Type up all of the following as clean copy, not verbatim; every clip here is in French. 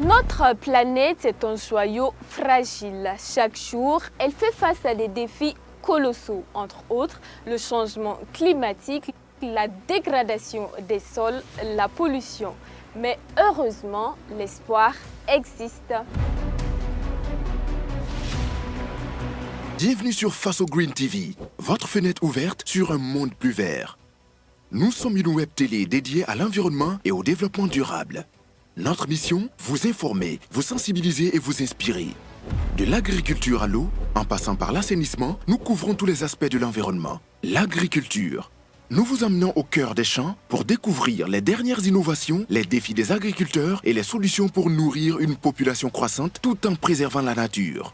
Notre planète est un joyau fragile. Chaque jour, elle fait face à des défis colossaux, entre autres le changement climatique, la dégradation des sols, la pollution. Mais heureusement, l'espoir existe. Bienvenue sur Face au Green TV, votre fenêtre ouverte sur un monde plus vert. Nous sommes une web télé dédiée à l'environnement et au développement durable. Notre mission, vous informer, vous sensibiliser et vous inspirer. De l'agriculture à l'eau, en passant par l'assainissement, nous couvrons tous les aspects de l'environnement. L'agriculture. Nous vous emmenons au cœur des champs pour découvrir les dernières innovations, les défis des agriculteurs et les solutions pour nourrir une population croissante tout en préservant la nature.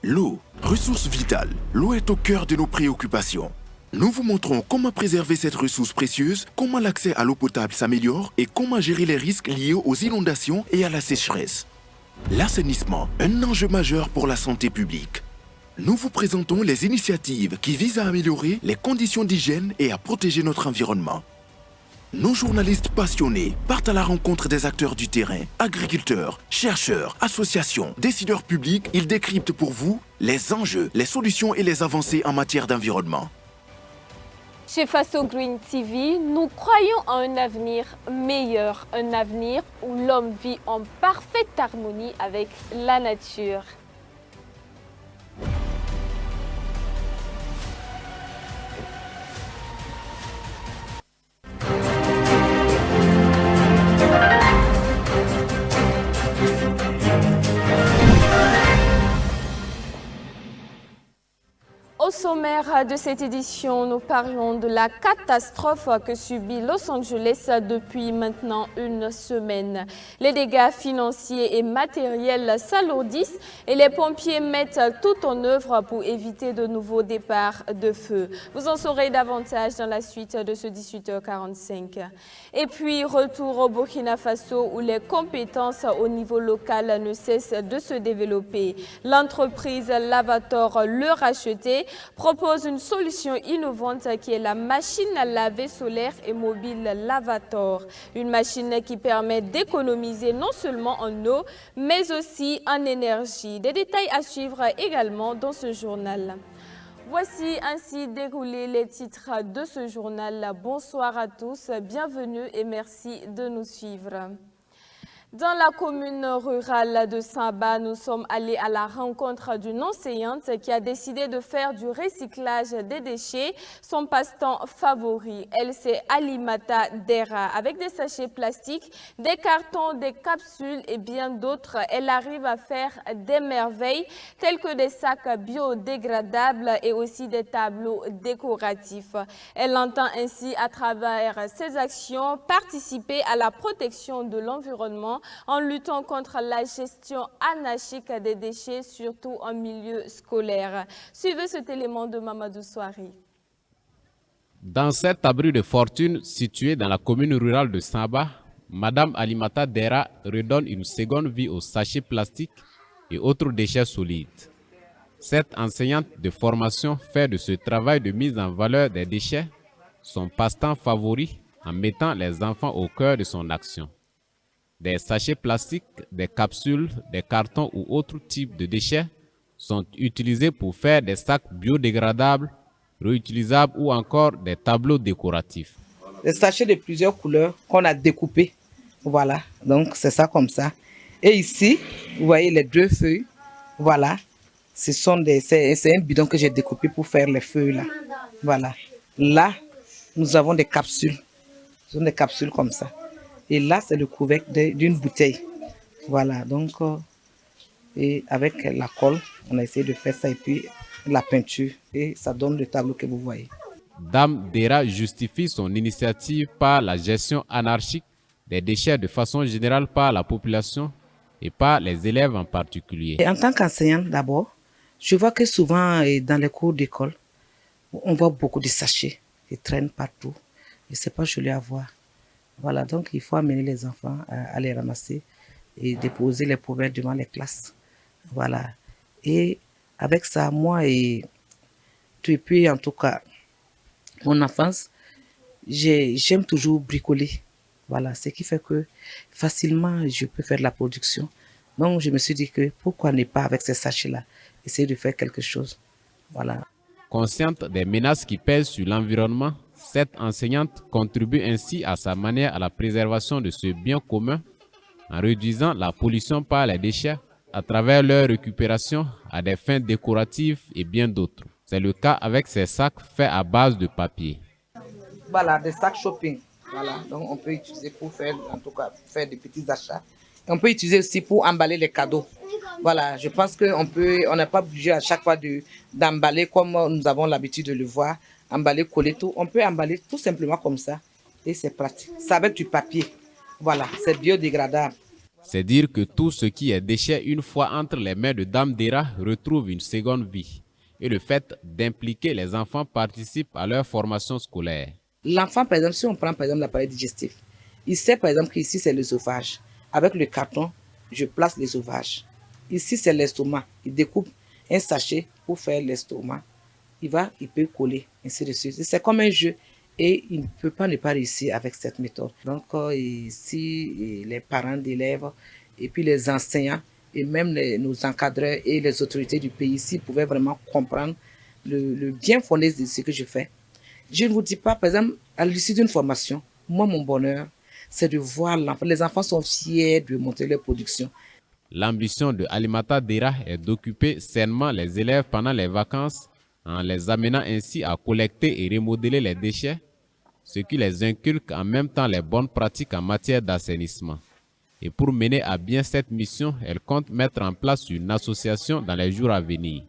L'eau, ressource vitale. L'eau est au cœur de nos préoccupations. Nous vous montrons comment préserver cette ressource précieuse, comment l'accès à l'eau potable s'améliore et comment gérer les risques liés aux inondations et à la sécheresse. L'assainissement, un enjeu majeur pour la santé publique. Nous vous présentons les initiatives qui visent à améliorer les conditions d'hygiène et à protéger notre environnement. Nos journalistes passionnés partent à la rencontre des acteurs du terrain, agriculteurs, chercheurs, associations, décideurs publics. Ils décryptent pour vous les enjeux, les solutions et les avancées en matière d'environnement. Chez Face au Green TV, nous croyons en un avenir meilleur, un avenir où l'homme vit en parfaite harmonie avec la nature. Au sommaire de cette édition, nous parlons de la catastrophe que subit Los Angeles depuis maintenant une semaine. Les dégâts financiers et matériels s'alourdissent et les pompiers mettent tout en œuvre pour éviter de nouveaux départs de feu. Vous en saurez davantage dans la suite de ce 18h45. Et puis, retour au Burkina Faso où les compétences au niveau local ne cessent de se développer. L'entreprise Lavator, le racheté, propose une solution innovante qui est la machine à laver solaire et mobile Lavator. Une machine qui permet d'économiser non seulement en eau, mais aussi en énergie. Des détails à suivre également dans ce journal. Voici ainsi déroulés les titres de ce journal. Bonsoir à tous, bienvenue et merci de nous suivre. Dans la commune rurale de Samba, nous sommes allés à la rencontre d'une enseignante qui a décidé de faire du recyclage des déchets son passe-temps favori. Elle, c'est Alimata Dera. Avec des sachets plastiques, des cartons, des capsules et bien d'autres, elle arrive à faire des merveilles telles que des sacs biodégradables et aussi des tableaux décoratifs. Elle entend ainsi, à travers ses actions, participer à la protection de l'environnement en luttant contre la gestion anarchique des déchets, surtout en milieu scolaire. Suivez cet élément de Mamadou Souari. Dans cet abri de fortune situé dans la commune rurale de Samba, Madame Alimata Dera redonne une seconde vie aux sachets plastiques et autres déchets solides. Cette enseignante de formation fait de ce travail de mise en valeur des déchets son passe-temps favori en mettant les enfants au cœur de son action. Des sachets plastiques, des capsules, des cartons ou autres types de déchets sont utilisés pour faire des sacs biodégradables, réutilisables ou encore des tableaux décoratifs. Des sachets de plusieurs couleurs qu'on a découpés. Voilà, donc c'est ça comme ça. Et ici, vous voyez les deux feuilles. Voilà, c'est un bidon que j'ai découpé pour faire les feuilles là. Voilà. Là, nous avons des capsules. Ce sont des capsules comme ça. Et là, c'est le couvercle d'une bouteille. Voilà, donc, et avec la colle, on a essayé de faire ça et puis la peinture. Et ça donne le tableau que vous voyez. Dame Dera justifie son initiative par la gestion anarchique des déchets de façon générale par la population et par les élèves en particulier. Et en tant qu'enseignante d'abord, je vois que souvent dans les cours d'école, on voit beaucoup de sachets qui traînent partout. Et c'est pas joli à voir. Voilà, donc il faut amener les enfants à les ramasser et déposer les poubelles devant les classes. Voilà. Et avec ça, moi et depuis en tout cas mon enfance, j'aime toujours bricoler. Voilà, ce qui fait que facilement, je peux faire de la production. Donc, je me suis dit que pourquoi ne pas, avec ces sachets-là, essayer de faire quelque chose. Voilà. Consciente des menaces qui pèsent sur l'environnement, cette enseignante contribue ainsi à sa manière à la préservation de ce bien commun en réduisant la pollution par les déchets à travers leur récupération à des fins décoratives et bien d'autres. C'est le cas avec ces sacs faits à base de papier. Voilà, des sacs shopping. Voilà, donc on peut utiliser pour faire, en tout cas, faire des petits achats. Et on peut utiliser aussi pour emballer les cadeaux. Voilà, je pense on n'est pas obligé à chaque fois d'emballer comme nous avons l'habitude de le voir, emballer, coller tout. On peut emballer tout simplement comme ça et c'est pratique. C'est avec du papier. Voilà, c'est biodégradable. C'est dire que tout ce qui est déchet une fois entre les mains de Dame Dera retrouve une seconde vie. Et le fait d'impliquer les enfants participe à leur formation scolaire. L'enfant, par exemple, si on prend par exemple l'appareil digestif, il sait par exemple qu'ici c'est l'œsophage. Avec le carton, je place l'œsophage. Ici c'est l'estomac. Il découpe un sachet pour faire l'estomac. Il peut coller, ainsi de suite. C'est comme un jeu et il ne peut pas ne pas réussir avec cette méthode. Donc ici, les parents d'élèves et puis les enseignants et même nos encadreurs et les autorités du pays ici pouvaient vraiment comprendre le bien fondé de ce que je fais. Je ne vous dis pas, par exemple, à l'issue d'une formation, moi, mon bonheur, c'est de voir l'enfant. Les enfants sont fiers de montrer leur production. L'ambition de Alimata Dera est d'occuper sainement les élèves pendant les vacances en les amenant ainsi à collecter et remodeler les déchets, ce qui les inculque en même temps les bonnes pratiques en matière d'assainissement. Et pour mener à bien cette mission, elle compte mettre en place une association dans les jours à venir.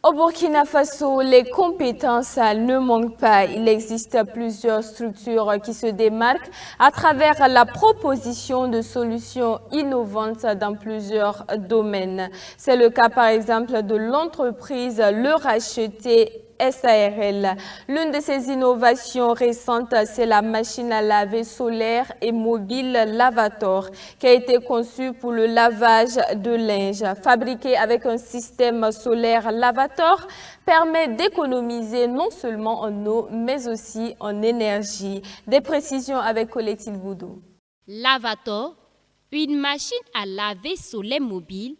Au Burkina Faso, les compétences ne manquent pas. Il existe plusieurs structures qui se démarquent à travers la proposition de solutions innovantes dans plusieurs domaines. C'est le cas par exemple de l'entreprise Le Racheté SARL. L'une de ces innovations récentes, c'est la machine à laver solaire et mobile Lavator, qui a été conçue pour le lavage de linge. Fabriquée avec un système solaire Lavator, permet d'économiser non seulement en eau, mais aussi en énergie. Des précisions avec Colette Boudou. Lavator, une machine à laver solaire mobile,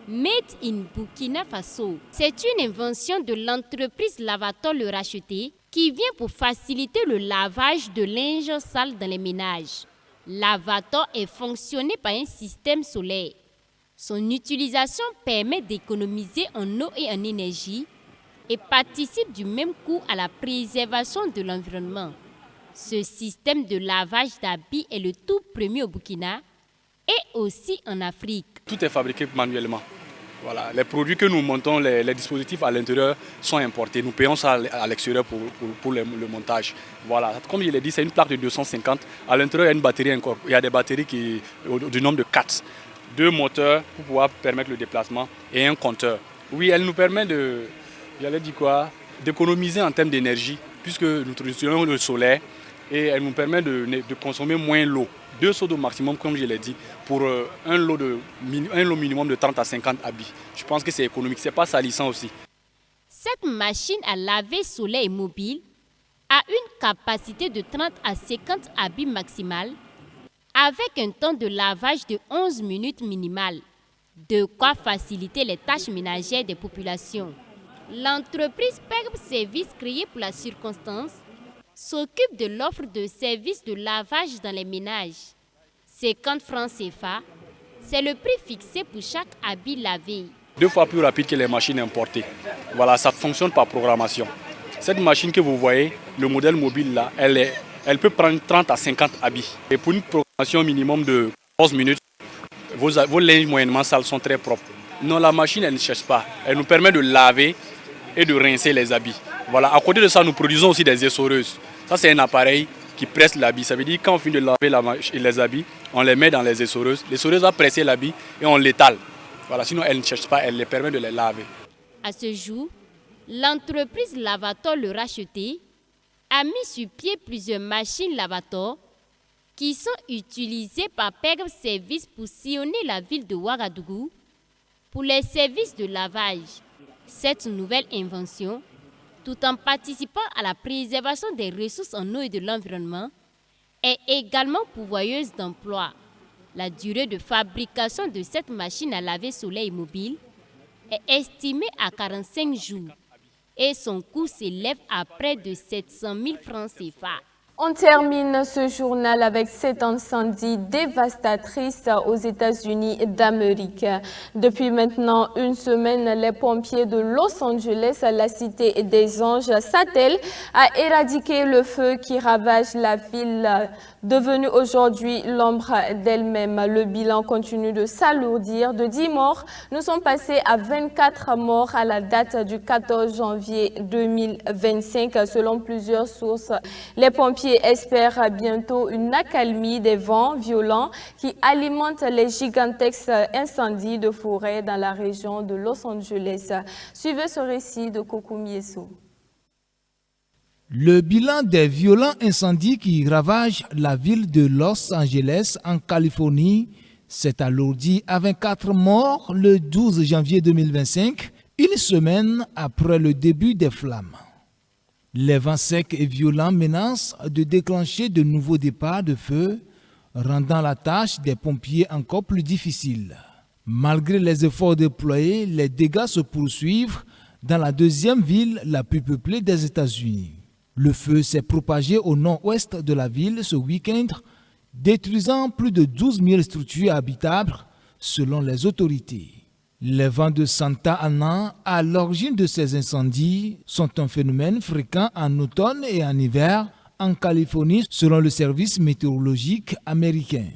Made in Burkina Faso. C'est une invention de l'entreprise Lavator Le Racheté qui vient pour faciliter le lavage de linge sale dans les ménages. Lavator est fonctionné par un système solaire. Son utilisation permet d'économiser en eau et en énergie et participe du même coup à la préservation de l'environnement. Ce système de lavage d'habits est le tout premier au Burkina et aussi en Afrique. Tout est fabriqué manuellement. Voilà. Les produits que nous montons, les dispositifs à l'intérieur sont importés. Nous payons ça à l'extérieur pour le montage. Voilà. Comme je l'ai dit, c'est une plaque de 250. À l'intérieur, il y a une batterie encore. Il y a des batteries du nombre de 4. 2 moteurs pour pouvoir permettre le déplacement et un compteur. Oui, elle nous permet d'économiser en termes d'énergie puisque nous utilisons le solaire et elle nous permet de consommer moins l'eau. 2 seaux d'eau maximum, comme je l'ai dit, pour un lot minimum de 30 à 50 habits. Je pense que c'est économique, ce n'est pas salissant aussi. Cette machine à laver solaire et mobile a une capacité de 30 à 50 habits maximal avec un temps de lavage de 11 minutes minimal. De quoi faciliter les tâches ménagères des populations. L'entreprise Perb Service créée pour la circonstance s'occupe de l'offre de services de lavage dans les ménages. 50 francs CFA, c'est le prix fixé pour chaque habit lavé. 2 fois plus rapide que les machines importées. Voilà, ça fonctionne par programmation. Cette machine que vous voyez, le modèle mobile là, elle peut prendre 30 à 50 habits. Et pour une programmation minimum de 11 minutes, vos linges moyennement sales sont très propres. Non, la machine, elle ne cherche pas. Elle nous permet de laver et de rincer les habits. Voilà, à côté de ça, nous produisons aussi des essoreuses. Ça, c'est un appareil qui presse l'habit. Ça veut dire que quand on finit de laver les habits, on les met dans les essoreuses. L'essoreuse va presser l'habit et on l'étale. Voilà, sinon, elle ne cherche pas, elle les permet de les laver. À ce jour, l'entreprise Lavator Le Racheté a mis sur pied plusieurs machines Lavator qui sont utilisées par Perb Service pour sillonner la ville de Ouagadougou pour les services de lavage. Cette nouvelle invention, tout en participant à la préservation des ressources en eau et de l'environnement, est également pourvoyeuse d'emplois. La durée de fabrication de cette machine à laver soleil mobile est estimée à 45 jours et son coût s'élève à près de 700 000 francs CFA. On termine ce journal avec cet incendie dévastatrice aux États-Unis d'Amérique. Depuis maintenant une semaine, les pompiers de Los Angeles, la cité des Anges, s'attellent à éradiquer le feu qui ravage la ville, devenue aujourd'hui l'ombre d'elle-même. Le bilan continue de s'alourdir. De 10 morts, nous sommes passés à 24 morts à la date du 14 janvier 2025, selon plusieurs sources. Les pompiers espèrent bientôt une accalmie des vents violents qui alimentent les gigantesques incendies de forêt dans la région de Los Angeles. Suivez ce récit de Kokou Mieso. Le bilan des violents incendies qui ravagent la ville de Los Angeles en Californie s'est alourdi à 24 morts le 12 janvier 2025, une semaine après le début des flammes. Les vents secs et violents menacent de déclencher de nouveaux départs de feu, rendant la tâche des pompiers encore plus difficile. Malgré les efforts déployés, les dégâts se poursuivent dans la deuxième ville la plus peuplée des États-Unis. Le feu s'est propagé au nord-ouest de la ville ce week-end, détruisant plus de 12 000 structures habitables selon les autorités. Les vents de Santa Ana, à l'origine de ces incendies, sont un phénomène fréquent en automne et en hiver en Californie selon le service météorologique américain.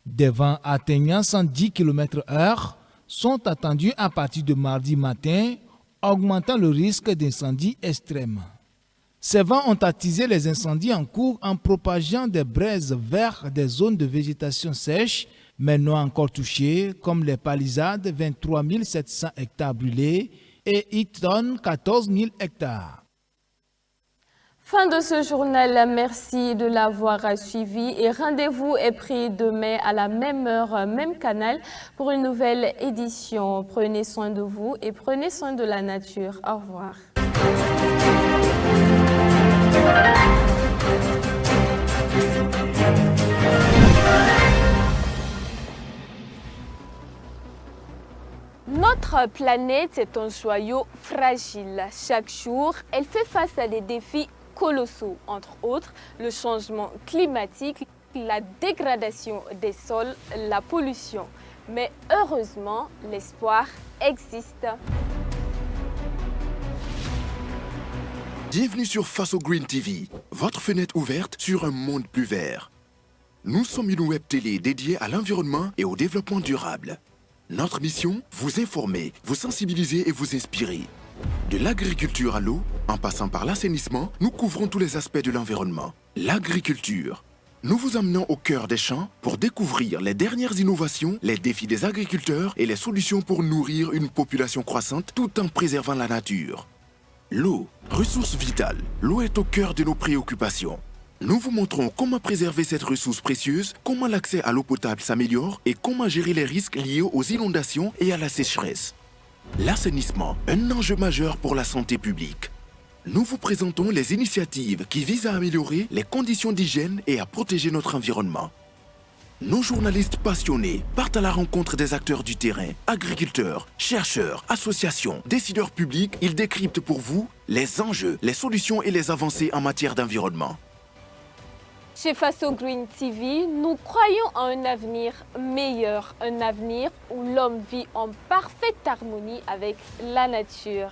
Des vents atteignant 110 km/h sont attendus à partir de mardi matin, augmentant le risque d'incendie extrême. Ces vents ont attisé les incendies en cours en propageant des braises vers des zones de végétation sèche, mais non encore touchées, comme les Palisades, 23 700 hectares brûlés, et Eaton, 14 000 hectares. Fin de ce journal, merci de l'avoir suivi et rendez-vous est pris demain à la même heure, même canal pour une nouvelle édition. Prenez soin de vous et prenez soin de la nature. Au revoir. Notre planète est un joyau fragile. Chaque jour, elle fait face à des défis colossaux, entre autres le changement climatique, la dégradation des sols, la pollution. Mais heureusement, l'espoir existe. Bienvenue sur Faso Green TV, votre fenêtre ouverte sur un monde plus vert. Nous sommes une web télé dédiée à l'environnement et au développement durable. Notre mission, vous informer, vous sensibiliser et vous inspirer. De l'agriculture à l'eau, en passant par l'assainissement, nous couvrons tous les aspects de l'environnement. L'agriculture. Nous vous emmenons au cœur des champs pour découvrir les dernières innovations, les défis des agriculteurs et les solutions pour nourrir une population croissante tout en préservant la nature. L'eau, ressource vitale. L'eau est au cœur de nos préoccupations. Nous vous montrons comment préserver cette ressource précieuse, comment l'accès à l'eau potable s'améliore et comment gérer les risques liés aux inondations et à la sécheresse. L'assainissement, un enjeu majeur pour la santé publique. Nous vous présentons les initiatives qui visent à améliorer les conditions d'hygiène et à protéger notre environnement. Nos journalistes passionnés partent à la rencontre des acteurs du terrain, agriculteurs, chercheurs, associations, décideurs publics. Ils décryptent pour vous les enjeux, les solutions et les avancées en matière d'environnement. Chez Faso Green TV, nous croyons en un avenir meilleur, un avenir où l'homme vit en parfaite harmonie avec la nature.